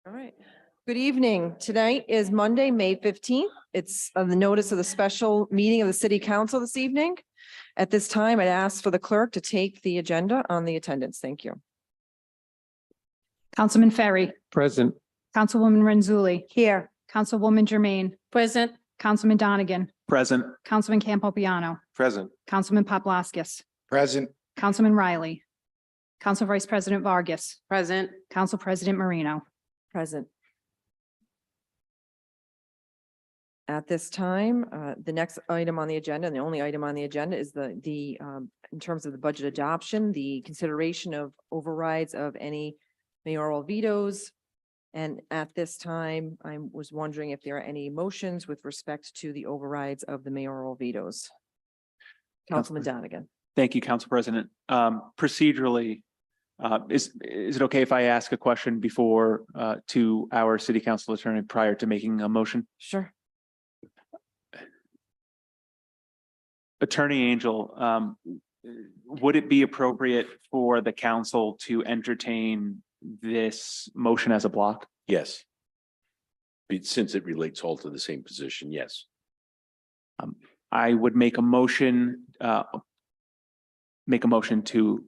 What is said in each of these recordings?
All right. Good evening. Tonight is Monday, May 15th. It's the notice of the special meeting of the city council this evening. At this time, I'd ask for the clerk to take the agenda on the attendance. Thank you. Councilman Ferry, Present. Councilwoman Renzulli. Here. Councilwoman Jermaine. Present. Councilman Donegan, Present. Councilman Campopiano, Present. Councilman Paplaskas, Present. Councilman Riley, Council Vice President Vargas, Present. Council President Marino. Present. At this time, the next item on the agenda, and the only item on the agenda is in terms of the budget adoption, the consideration of overrides of any mayoral vetoes. And at this time, I was wondering if there are any motions with respect to the overrides of the mayoral vetoes. Councilman Donegan. Thank you, Council President. Procedurally, is it okay if I ask a question before to our city council attorney prior to making a motion? Sure. Attorney Angel, would it be appropriate for the council to entertain this motion as a block? Yes. Since it relates all to the same position, yes. I would make a motion to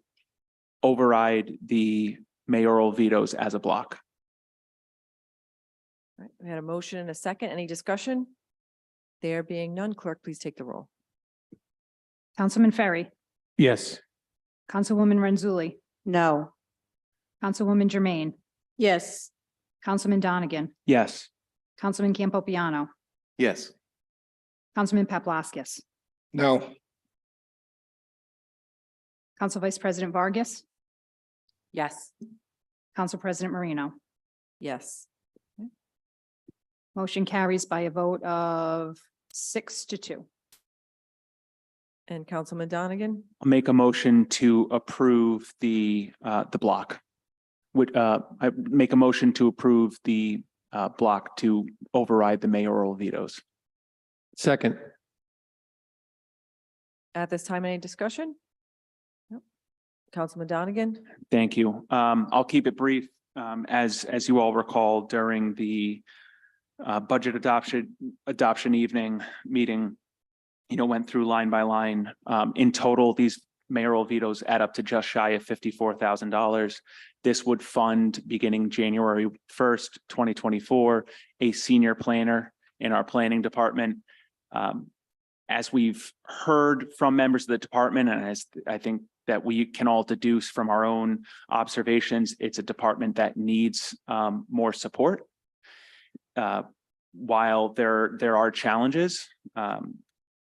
override the mayoral vetoes as a block. All right, we had a motion and a second. Any discussion? There being none, clerk, please take the roll. Councilman Ferry, Yes. Councilwoman Renzulli, No. Councilwoman Jermaine, Yes. Councilman Donegan, Yes. Councilman Campopiano, Yes. Councilman Paplaskas, No. Council Vice President Vargas, Yes. Council President Marino. Yes. Motion carries by a vote of 6-2. And Councilman Donegan? I'll make a motion to approve the block. I make a motion to approve the block to override the mayoral vetoes. Second. At this time, any discussion? Nope. Councilman Donegan? Thank you. I'll keep it brief. As you all recall, during the budget adoption evening meeting, went through line by line. In total, these mayoral vetoes add up to just shy of $54,000. This would fund, beginning January 1st, 2024, a senior planner in our planning department. As we've heard from members of the department, and as I think that we can all deduce from our own observations, it's a department that needs more support. While there are challenges,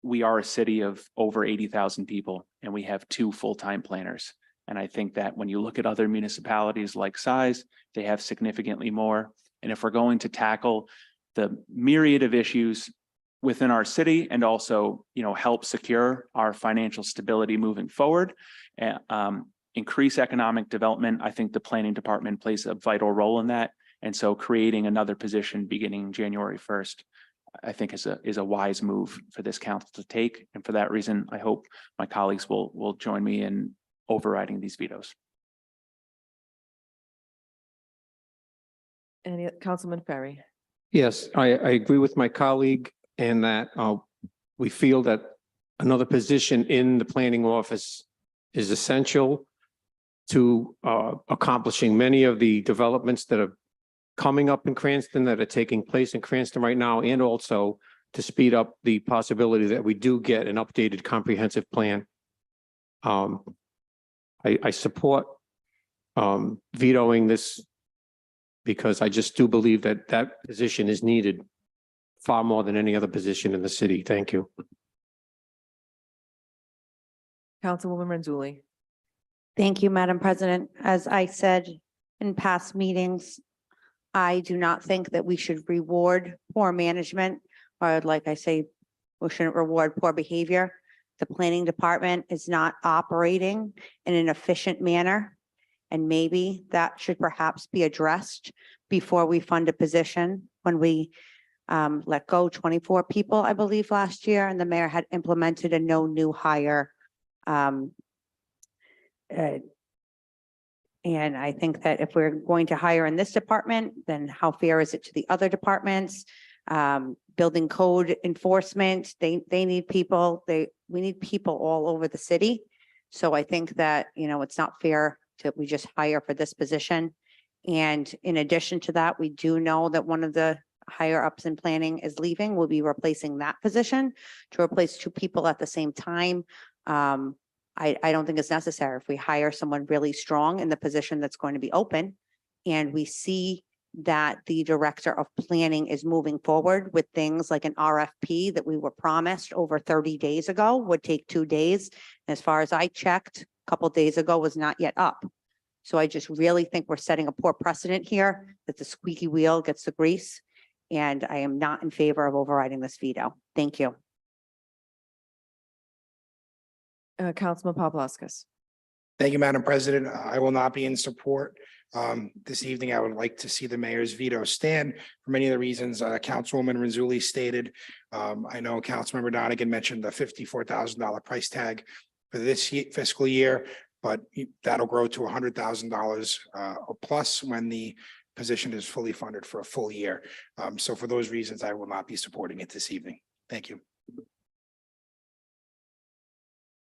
we are a city of over 80,000 people, and we have 2 full-time planners. And I think that when you look at other municipalities like size, they have significantly more. And if we're going to tackle the myriad of issues within our city and also, help secure our financial stability moving forward, increase economic development, I think the planning department plays a vital role in that. And so creating another position beginning January 1st, I think is a wise move for this council to take. And for that reason, I hope my colleagues will join me in overriding these vetoes. Any Councilman Ferry? Yes, I agree with my colleague in that we feel that another position in the planning office is essential to accomplishing many of the developments that are coming up in Cranston, that are taking place in Cranston right now, and also to speed up the possibility that we do get an updated comprehensive plan. I support vetoing this because I just do believe that that position is needed far more than any other position in the city. Thank you. Councilwoman Renzulli? Thank you, Madam President. As I said in past meetings, I do not think that we should reward poor management, or like I say, we shouldn't reward poor behavior. The planning department is not operating in an efficient manner. And maybe that should perhaps be addressed before we fund a position. When we let go 24 people, I believe, last year, and the mayor had implemented a no new hire. And I think that if we're going to hire in this department, then how fair is it to the other departments? Building code enforcement, they need people, we need people all over the city. So I think that, it's not fair that we just hire for this position. And in addition to that, we do know that one of the higher ups in planning is leaving. We'll be replacing that position to replace two people at the same time. I don't think it's necessary. If we hire someone really strong in the position that's going to be open, and we see that the director of planning is moving forward with things like an RFP that we were promised over 30 days ago, would take 2 days. As far as I checked, a couple of days ago, was not yet up. So I just really think we're setting a poor precedent here, that the squeaky wheel gets the grease. And I am not in favor of overriding this veto. Thank you. Councilman Paplaskas. Thank you, Madam President. I will not be in support. This evening, I would like to see the mayor's veto stand for many of the reasons Councilwoman Rizuli stated. I know Councilmember Donegan mentioned the $54,000 price tag for this fiscal year, but that'll grow to $100,000 or plus when the position is fully funded for a full year. So for those reasons, I will not be supporting it this evening. Thank you.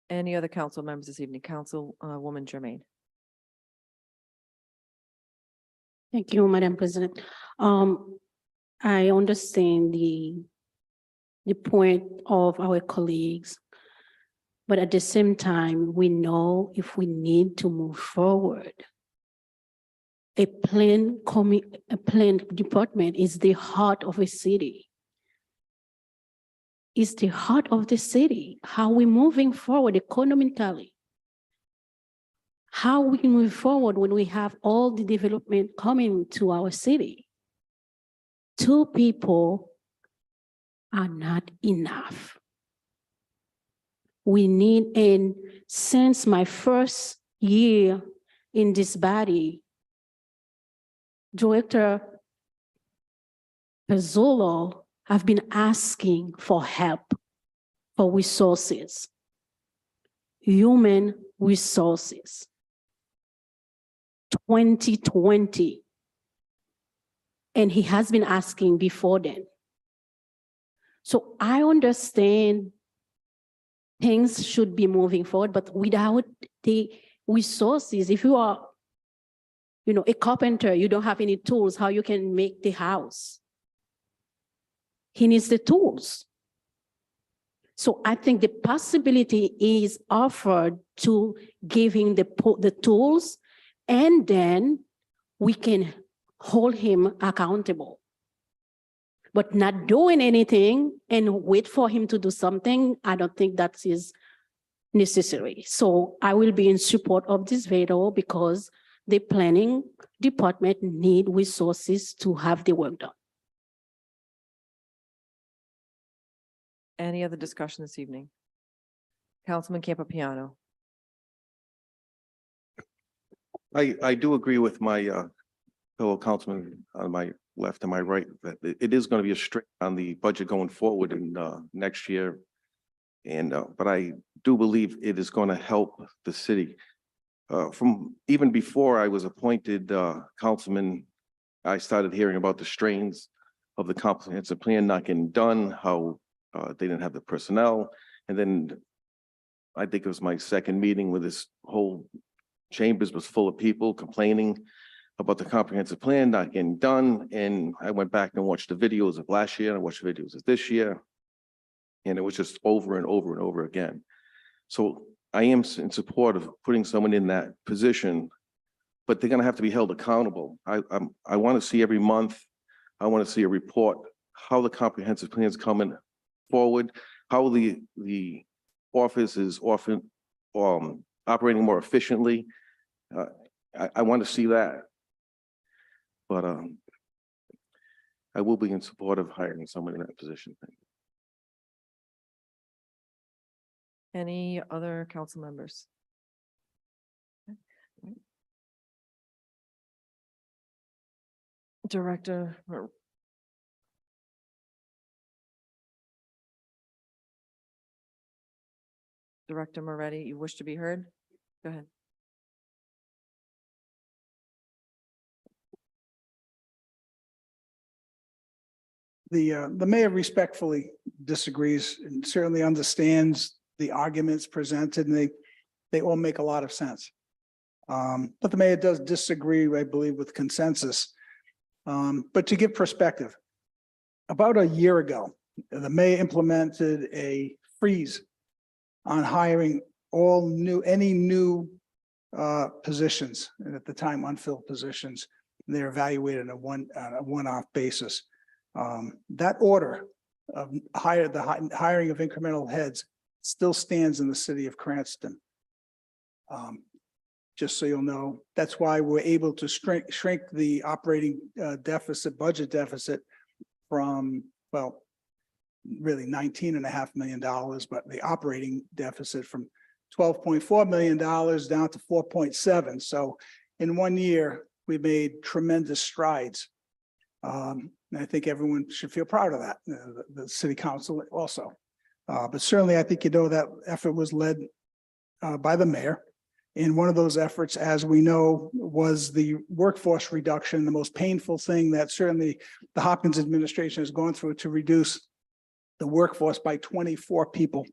Any other council members this evening? Councilwoman Jermaine. Thank you, Madam President. I understand the point of our colleagues, but at the same time, we know if we need to move forward, a plan department is the heart of a city. It's the heart of the city. How we moving forward economically? How we move forward when we have all the development coming to our city? 2 people are not enough. We need, and since my first year in this body, Director Pezzolo have been asking for help, for resources, human resources. 2020. And he has been asking before then. So I understand things should be moving forward, but without the resources, if you are, a carpenter, you don't have any tools, how you can make the house? He needs the tools. So I think the possibility is offered to giving the tools, and then we can hold him accountable. But not doing anything and wait for him to do something, I don't think that is necessary. So I will be in support of this veto because the planning department need resources to have the work done. Any other discussion this evening? Councilman Campopiano. I do agree with my fellow councilman on my left and my right that it is going to be a strain on the budget going forward in next year. And but I do believe it is going to help the city. From even before I was appointed councilman, I started hearing about the strains of the comprehensive plan not getting done, how they didn't have the personnel. And then I think it was my second meeting where this whole chambers was full of people complaining about the comprehensive plan not getting done. And I went back and watched the videos of last year and I watched the videos of this year. And it was just over and over and over again. So I am in support of putting someone in that position, but they're going to have to be held accountable. I want to see every month, I want to see a report, how the comprehensive plan is coming forward, how the office is often operating more efficiently. I want to see that. But I will be in support of hiring someone in that position. Any other council members? Okay, right. Director. Director Moretti, you wish to be heard? Go ahead. The mayor respectfully disagrees and certainly understands the arguments presented, and they all make a lot of sense. But the mayor does disagree, I believe, with consensus. But to give perspective, about a year ago, the mayor implemented a freeze on hiring any new positions, and at the time unfilled positions. They're evaluated on a one-off basis. That order of hiring of incremental heads still stands in the city of Cranston. Just so you'll know, that's why we're able to shrink the operating budget deficit from, well, really $19.5 million, but the operating deficit from $12.4 million down to 4.7. So in 1 year, we made tremendous strides. And I think everyone should feel proud of that, the city council also. But certainly, I think, that effort was led by the mayor. And one of those efforts, as we know, was the workforce reduction, the most painful thing that certainly the Hopkins administration has gone through to reduce the workforce by 24 people.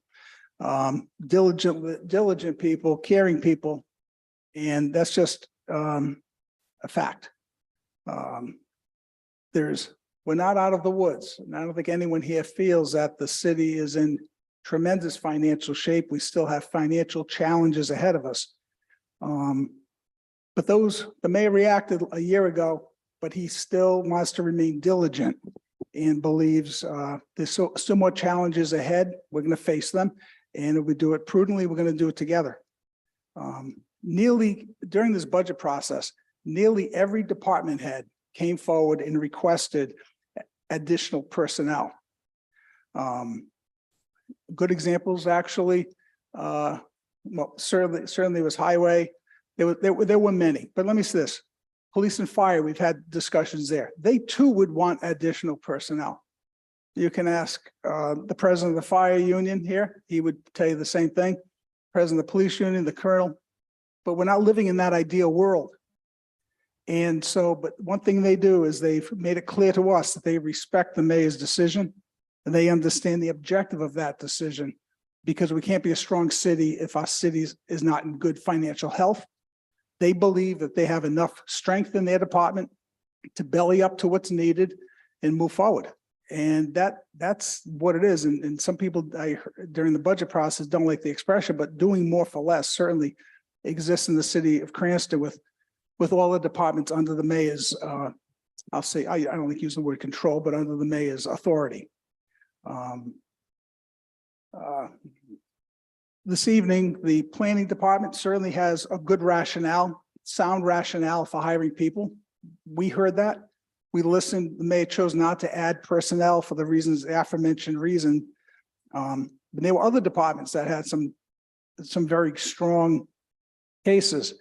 Diligent people, caring people. And that's just a fact. We're not out of the woods. And I don't think anyone here feels that the city is in tremendous financial shape. We still have financial challenges ahead of us. But the mayor reacted a year ago, but he still wants to remain diligent and believes there's still more challenges ahead. We're going to face them. And if we do it prudently, we're going to do it together. During this budget process, nearly every department head came forward and requested additional personnel. Good examples, actually. Well, certainly was highway. There were many, but let me say this: police and fire. We've had discussions there. They too would want additional personnel. You can ask the president of the fire union here; he would tell you the same thing. President of the police union, the colonel. But we're not living in that ideal world. And so, but one thing they do is they've made it clear to us that they respect the mayor's decision and they understand the objective of that decision, because we can't be a strong city if our city is not in good financial health. They believe that they have enough strength in their department to belly up to what's needed and move forward. And that's what it is. And some people during the budget process don't like the expression, but doing more for less certainly exists in the city of Cranston with all the departments under the mayor's, I'll say, I don't like use the word control, but under the mayor's authority. This evening, the planning department certainly has a good rationale, sound rationale for hiring people. We heard that. We listened. The mayor chose not to add personnel for the reasons, the aforementioned reason. But there were other departments that had some very strong cases.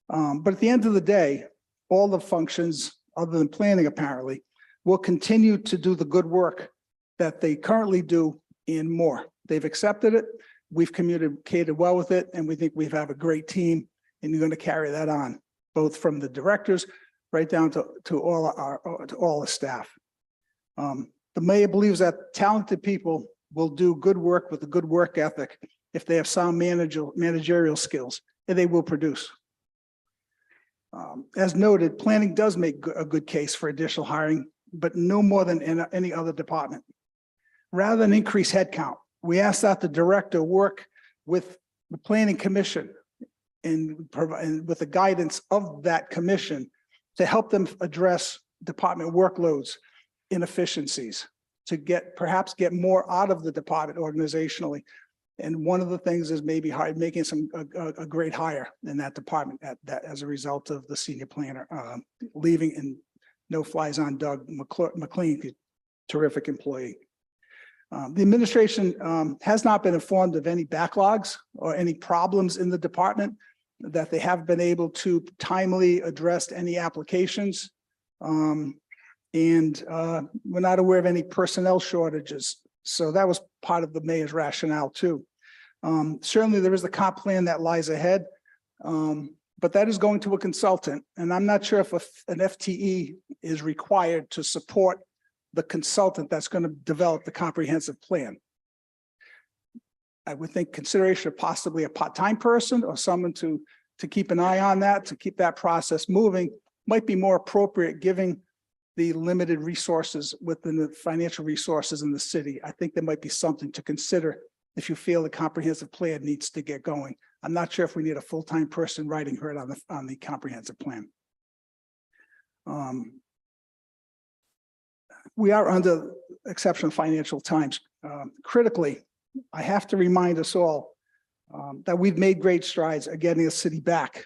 But at the end of the day, all the functions, other than planning apparently, will continue to do the good work that they currently do and more. They've accepted it. We've communicated well with it, and we think we have a great team, and you're going to carry that on, both from the directors right down to all the staff. The mayor believes that talented people will do good work with a good work ethic if they have sound managerial skills, and they will produce. As noted, planning does make a good case for additional hiring, but no more than in any other department. Rather than increase headcount, we asked that the director work with the planning commission and with the guidance of that commission to help them address department workloads, inefficiencies, to perhaps get more out of the department organizationally. And one of the things is maybe making a great hire in that department as a result of the senior planner leaving and no flies on Doug McLean, terrific employee. The administration has not been informed of any backlogs or any problems in the department, that they have been able to timely address any applications. And we're not aware of any personnel shortages. So that was part of the mayor's rationale too. Certainly there is the comp plan that lies ahead, but that is going to a consultant. And I'm not sure if an FTE is required to support the consultant that's going to develop the comprehensive plan. I would think consideration of possibly a part-time person or someone to keep an eye on that, to keep that process moving, might be more appropriate, given the limited resources within the financial resources in the city. I think there might be something to consider if you feel the comprehensive plan needs to get going. I'm not sure if we need a full-time person writing her on the comprehensive plan. We are under exceptional financial times. Critically, I have to remind us all that we've made great strides at getting the city back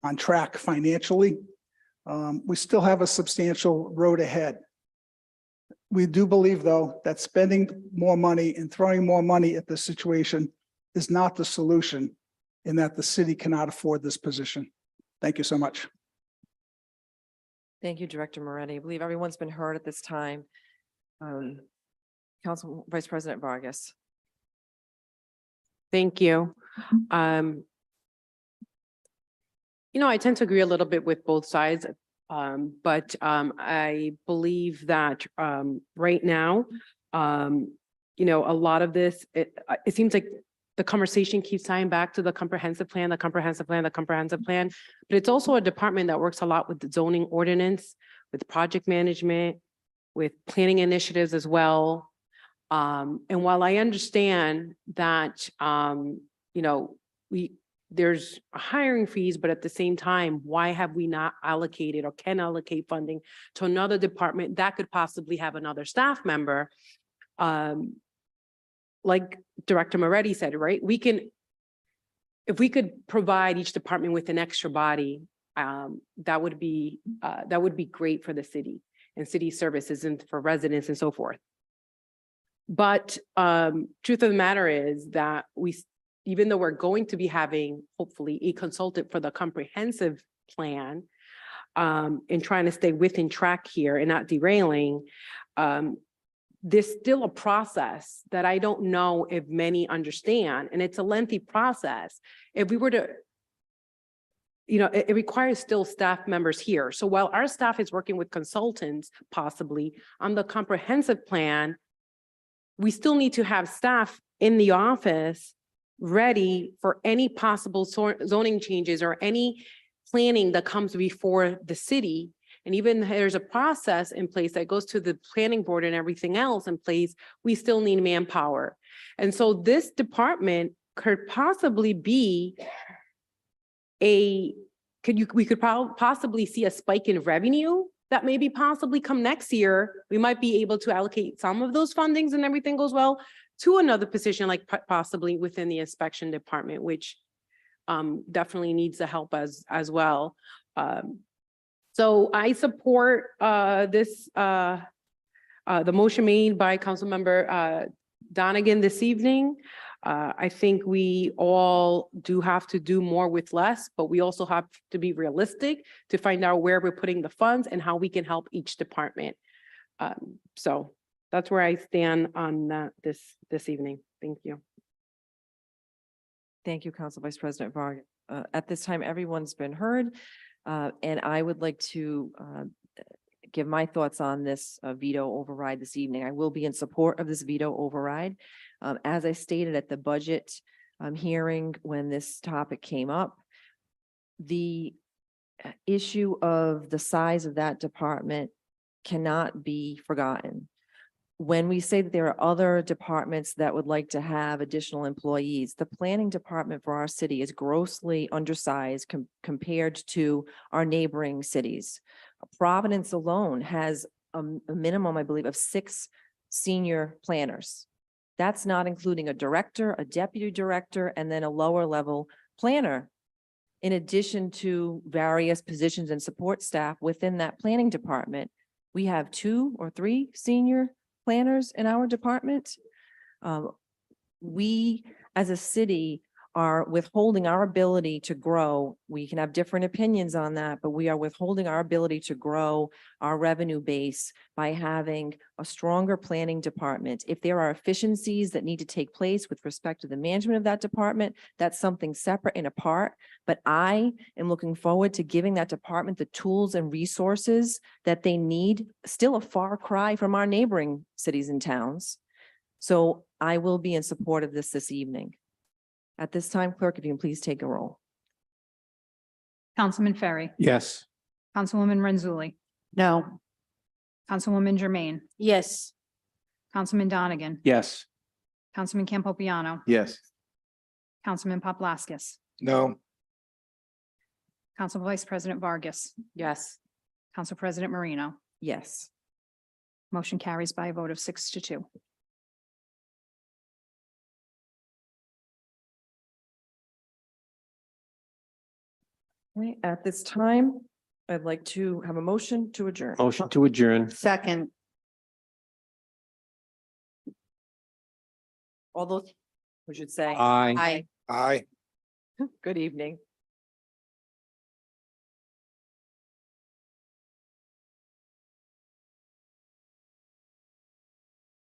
on track financially. We still have a substantial road ahead. We do believe, though, that spending more money and throwing more money at this situation is not the solution, and that the city cannot afford this position. Thank you so much. Thank you, Director Moretti. I believe everyone's been heard at this time. Council Vice President Vargas. Thank you. I tend to agree a little bit with both sides. But I believe that right now, a lot of this, it seems like the conversation keeps tying back to the comprehensive plan, the comprehensive plan, the comprehensive plan. But it's also a department that works a lot with the zoning ordinance, with project management, with planning initiatives as well. And while I understand that, there's hiring fees, but at the same time, why have we not allocated or can allocate funding to another department that could possibly have another staff member? Like Director Moretti said, right? If we could provide each department with an extra body, that would be great for the city and city services and for residents and so forth. But truth of the matter is that even though we're going to be having, hopefully, a consultant for the comprehensive plan and trying to stay within track here and not derailing, there's still a process that I don't know if many understand, and it's a lengthy process. If we were to, it requires still staff members here. So while our staff is working with consultants, possibly, on the comprehensive plan, we still need to have staff in the office ready for any possible zoning changes or any planning that comes before the city. And even there's a process in place that goes to the planning board and everything else in place, we still need manpower. And so this department could possibly be we could possibly see a spike in revenue that maybe possibly come next year. We might be able to allocate some of those fundings and everything goes well to another position, like possibly within the inspection department, which definitely needs the help as well. So I support the motion made by Councilmember Donegan this evening. I think we all do have to do more with less, but we also have to be realistic to find out where we're putting the funds and how we can help each department. So that's where I stand on that this evening. Thank you. Thank you, Council Vice President Vargas. At this time, everyone's been heard, and I would like to give my thoughts on this veto override this evening. I will be in support of this veto override. As I stated at the budget hearing when this topic came up, the issue of the size of that department cannot be forgotten. When we say that there are other departments that would like to have additional employees, the planning department for our city is grossly undersized compared to our neighboring cities. Providence alone has a minimum, I believe, of 6 senior planners. That's not including a director, a deputy director, and then a lower level planner, in addition to various positions and support staff within that planning department. We have 2 or 3 senior planners in our department. We, as a city, are withholding our ability to grow. We can have different opinions on that, but we are withholding our ability to grow our revenue base by having a stronger planning department. If there are efficiencies that need to take place with respect to the management of that department, that's something separate and apart. But I am looking forward to giving that department the tools and resources that they need, still a far cry from our neighboring cities and towns. So I will be in support of this evening. At this time, clerk, if you can please take a roll. Councilman Ferry, Yes. Councilwoman Renzulli, No. Councilwoman Jermaine, Yes. Councilman Donegan, Yes. Councilman Campopiano, Yes. Councilman Paplaskas, No. Council Vice President Vargas, Yes. Council President Marino. Yes. Motion carries by a vote of 6-2. Okay, at this time, I'd like to have a motion to adjourn. Motion to adjourn. Second. All those, we should say, Aye. Aye. Aye. good evening.